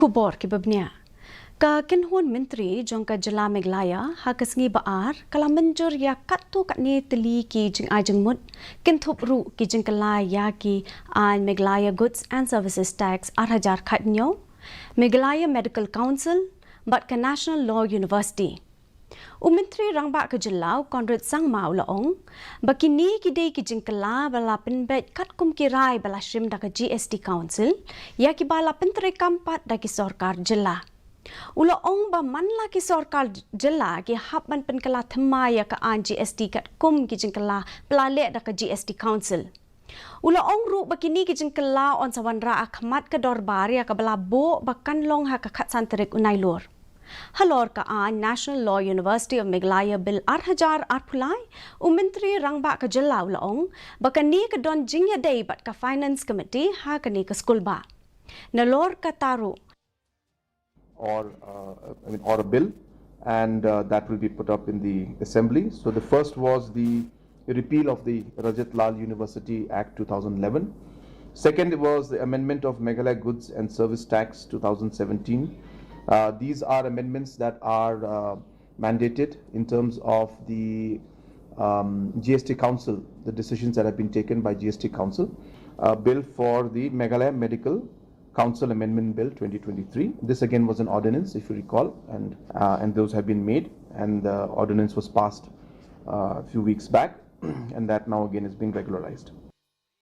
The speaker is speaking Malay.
Kubor ke babnia. Ka Kynhun Myntri jongka jela Meghalaya ha kesengi baar kala Mynjur ya katu katni Tylli ki Jingai Jingmut Kynthup ru ki Jingkylla ya ki Meghalaya Goods and Services Tax 8,000 khatnyo Meghalaya Medical Council but ka National Law University Myntri rangba ke jelau konrad sang mau laong bakini ki dei ki Jingkylla bala penbet kat kum kirai bala shrim da ka GST Council ya ki bala pentre kampat da ki sarkar jela Ulaong ba manla ki sarkar jela ki hap ban penkala thamaya ka an GST kat kum ki Jingkylla pelale da ka GST Council Ulaong ru bakini ki Jingkylla on sawanra akhmat ka dorbar ya ka bala bo bakan long ha ka khat santarik unai lor Halor ka an National Law University of Meghalaya Bill 8,000 arpulai Myntri rangba ka jela ulaong bakani ka don jingya dei bat ka Finance Committee ha kani ka school ba Nalor ka taru or a bill, and that will be put up in the assembly. So the first was the repeal of the Rajat Lal University Act 2011. Second was the amendment of Meghalaya Goods and Service Tax 2017. These are amendments that are mandated in terms of the GST Council, the decisions that have been taken by GST Council. Bill for the Meghalaya Medical Council Amendment Bill 2023. This again was an ordinance, if you recall, and those have been made, and the ordinance was passed a few weeks back, and that now again is being regularized.